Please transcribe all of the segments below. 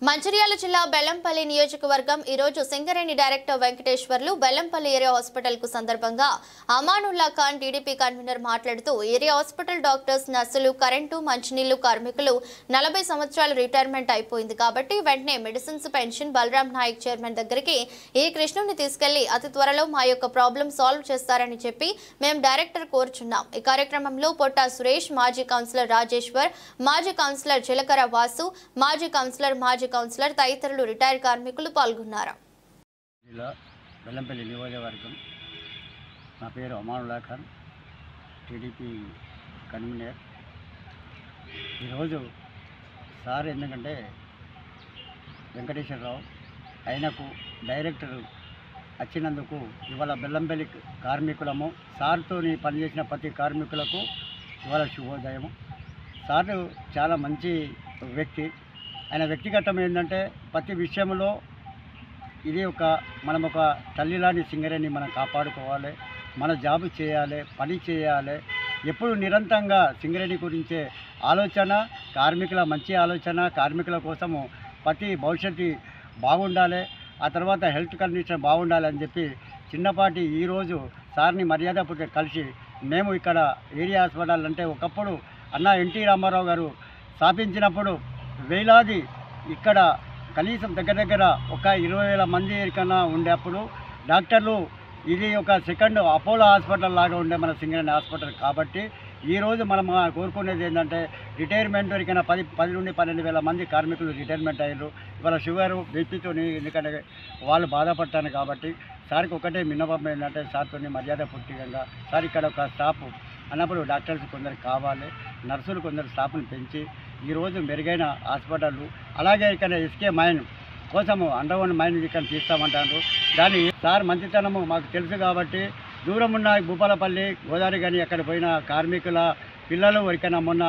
మంచిర్యాల జిల్లా బెల్లంపల్లి నియోజకవర్గం ఈ రోజు Singareni director Venkateswarlu Bellampalli area hospital కు సందర్భంగా అమానుల్లా ఖాన్ టీడీపీ కన్వీనర్ మాట్లాడుతూ ఏరియా హాస్పిటల్ డాక్టర్స్ నర్సులు కరెంటు మంచినీళ్లు కార్మికులు 40 సంవత్సరాలు రిటైర్మెంట్ అయిపోయింది కాబట్టి వెంటనే medicines pension Balram Naik chairman దగ్గరికి ఈ కృష్ణుని తీసుకెళ్లి అతి త్వరలో మా యొక్క ప్రాబ్లం సాల్వ్ చేస్తారని చెప్పి మేము డైరెక్టర్ కోరుచున్నాం। ఈ కార్యక్రమంలో పొట్టా సురేష్, మాజీ కౌన్సిలర్ రాజేశ్వర్, మాజీ కౌన్సిలర్ చిలకర వాసు, మాజీ కౌన్సిలర్ తదితరులు రిటైర్ కార్మికులు పాల్గొన్నారు। బెల్లంపల్లి నియోజకవర్గం నా పేరు అమానుల్లా ఖాన్, టీడీపీ కన్వీనర్। ఈరోజు సార్ ఎందుకంటే వెంకటేశ్వరరావు ఆయనకు డైరెక్టర్ వచ్చినందుకు ఇవాళ బెల్లంపల్లి కార్మికులము సార్తో పనిచేసిన ప్రతి కార్మికులకు ఇవాళ శుభోదయము। సార్ చాలా మంచి వ్యక్తి। ఆయన వ్యక్తిగతం ఏంటంటే ప్రతి విషయంలో ఇది మనం ఒక తల్లిలాంటి సింగరేణి మనం కాపాడుకోవాలి, మన జాబు చేయాలి, పని చేయాలి, ఎప్పుడు నిరంతరంగా సింగరేణి గురించే ఆలోచన, కార్మికుల మంచి ఆలోచన, కార్మికుల కోసము ప్రతి భవిష్యత్తు బాగుండాలి, ఆ తర్వాత హెల్త్ కండిషన్ బాగుండాలి అని చెప్పి చిన్నపాటి ఈరోజు సార్ని మర్యాదపూర్వకంగా కలిసి మేము ఇక్కడ ఏరియా హాస్పిటల్ అంటే ఒకప్పుడు అన్న ఎన్టీ రామారావు గారు స్థాపించినప్పుడు వేలాది ఇక్కడ కనీసం దగ్గర ఒక 20,000 మంది కన్నా ఉండేప్పుడు డాక్టర్లు ఇది ఒక సెకండ్ అపోలో హాస్పిటల్ లాగా ఉండే మన సింగరేణి హాస్పిటల్ కాబట్టి ఈరోజు మనం కోరుకునేది ఏంటంటే రిటైర్మెంట్ వరకైనా 10 నుండి 12,000 మంది కార్మికులు రిటైర్మెంట్ అయ్యారు। ఇవాళ షుగరు బీపీతో ఎందుకంటే వాళ్ళు బాధపడతాను కాబట్టి సార్కి ఒకటే విన్నపం ఏంటంటే సార్తో మర్యాదపూర్వకంగా సార్ ఇక్కడ ఒక స్టాఫ్ అన్నప్పుడు డాక్టర్స్ కొందరు కావాలి, నర్సులు కొందరు స్టాఫ్ని పెంచి ఈరోజు మెరుగైన హాస్పిటళ్ళు అలాగే ఇక్కడ ఎస్కే మైన్ కోసము అండర్గ్రౌండ్ మైన్ ఇక్కడ తీస్తామంటారు। దాని సార్ మంచితనము మాకు తెలుసు కాబట్టి దూరం ఉన్న భూపాలపల్లి గోదావరి కానీ అక్కడ పోయిన కార్మికుల పిల్లలు వరకైనా మొన్న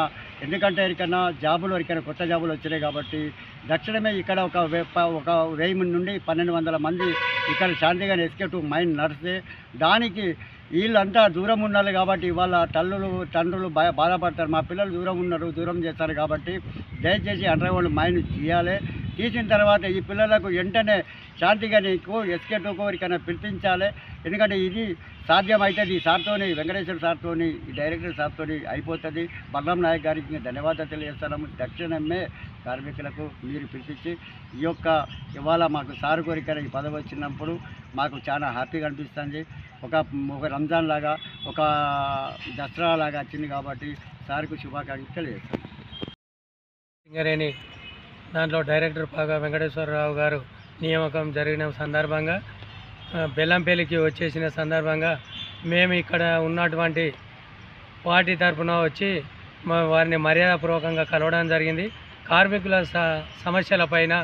ఎందుకంటే వరకైనా జాబులు వరకైనా కొత్త జాబులు వచ్చినాయి కాబట్టి దక్షిణమే ఇక్కడ ఒక 1000 నుండి 1200 మంది ఇక్కడ శాంతిగా ఎస్కే మైన్ నడిస్తే దానికి వీళ్ళంతా దూరం ఉన్నారు కాబట్టి వాళ్ళ తండ్రులు బాధపడతారు, మా పిల్లలు దూరం ఉన్నారు, దూరం చేస్తారు కాబట్టి దయచేసి అండర్గ్రౌండ్ మైన్ తీయాలి। తీసిన తర్వాత ఈ పిల్లలకు వెంటనే శాంతిగా నీకు ఎస్కే వరకైనా పిలిపించాలి, ఎందుకంటే ఇది సాధ్యమవుతుంది సార్తోని వెంకటేశ్వర సార్తోని డైరెక్టర్ సార్తోని అయిపోతుంది। బలరాం నాయక్ గారికి ధన్యవాదాలు తెలియజేస్తున్నాము। తక్షణమే కార్మికులకు మీరు పిలిపించి ఈ యొక్క ఇవాళ మాకు సార్ కోరికైనా ఈ పదవి వచ్చినప్పుడు మాకు చాలా హ్యాపీగా అనిపిస్తుంది। ఒక రంజాన్ లాగా ఒక దసరా లాగా వచ్చింది కాబట్టి సార్కు శుభాకాంక్షలు తెలియజేస్తాం। సింగరేణి దాంట్లో డైరెక్టర్ పాగా వెంకటేశ్వరరావు గారు నియామకం జరిగిన సందర్భంగా బెల్లంపల్లికి వచ్చేసిన సందర్భంగా మేము ఇక్కడ ఉన్నటువంటి పార్టీ తరఫున వచ్చి వారిని మర్యాదపూర్వకంగా కలవడం జరిగింది। కార్మికుల సమస్యలపైన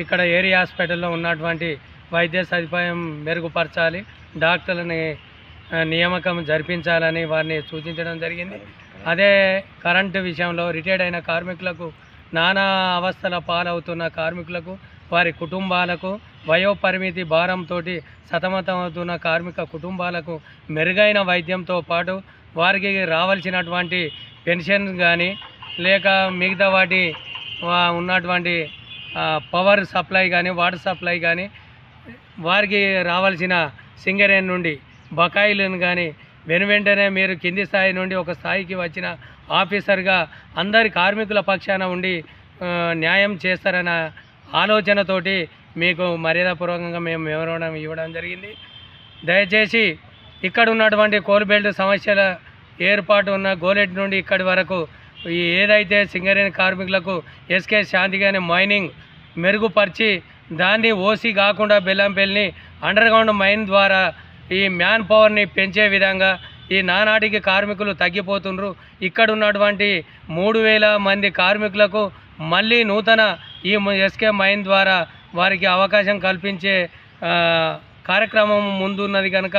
ఇక్కడ ఏరియా హాస్పిటల్లో ఉన్నటువంటి వైద్య సదుపాయం మెరుగుపరచాలి, డాక్టర్లని నియామకం జరిపించాలని వారిని సూచించడం జరిగింది। అదే కరెంటు విషయంలో రిటైర్డ్ అయిన కార్మికులకు నానా అవస్థల పాలవుతున్న కార్మికులకు వారి కుటుంబాలకు వయోపరిమితి భారంతో సతమతమవుతున్న కార్మిక కుటుంబాలకు మెరుగైన వైద్యంతో పాటు వారికి రావాల్సినటువంటి పెన్షన్ కానీ లేక మిగతా వాటి ఉన్నటువంటి పవర్ సప్లై కానీ వాటర్ సప్లై కానీ వారికి రావాల్సిన సింగరేణి నుండి బకాయిలను కానీ వెనువెంటనే మీరు కింది స్థాయి నుండి ఒక స్థాయికి వచ్చిన ఆఫీసర్గా అందరి కార్మికుల పక్షాన ఉండి న్యాయం చేస్తారన్న ఆలోచనతోటి మీకు మర్యాదపూర్వకంగా మేము వివరణ ఇవ్వడం జరిగింది। దయచేసి ఇక్కడ ఉన్నటువంటి కోల్ బెల్ట్ సమస్యల ఏర్పాటు ఉన్న గోలెట్ నుండి ఇక్కడి వరకు ఏదైతే సింగరేణి కార్మికులకు ఎస్కే శాంతిగానే మైనింగ్ మెరుగుపరిచి దాన్ని ఓసీ కాకుండా బెల్లంపల్లిని అండర్గ్రౌండ్ మైన్ ద్వారా ఈ మ్యాన్ పవర్ని పెంచే విధంగా ఈ నానాటికి కార్మికులు తగ్గిపోతున్నారు। ఇక్కడ ఉన్నటువంటి 3000 మంది కార్మికులకు మళ్ళీ నూతన ఈ ఎస్కే మైన్ ద్వారా వారికి అవకాశం కల్పించే కార్యక్రమం ముందున్నది కనుక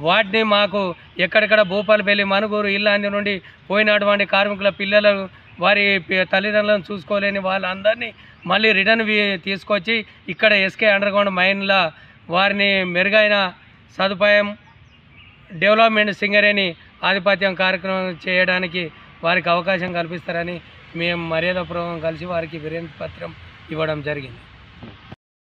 వాటిని మాకు ఎక్కడెక్కడ భూపాలపల్లి మనుగూరు ఇల్లాంటి నుండి పోయినటువంటి కార్మికుల పిల్లలు వారి తల్లిదండ్రులను చూసుకోలేని వాళ్ళందరినీ మళ్ళీ రిటర్న్ తీసుకొచ్చి ఇక్కడ ఎస్కే అండర్గ్రౌండ్ మైన్ల వారిని మెరుగైన సదుపాయం డెవలప్మెంట్ సింగరేణి ఆధిపత్యం కార్యక్రమం చేయడానికి వారికి అవకాశం కల్పిస్తారని మేము మర్యాదపూర్వకంగా కలిసి వారికి వినతి పత్రం ఇవ్వడం జరిగింది.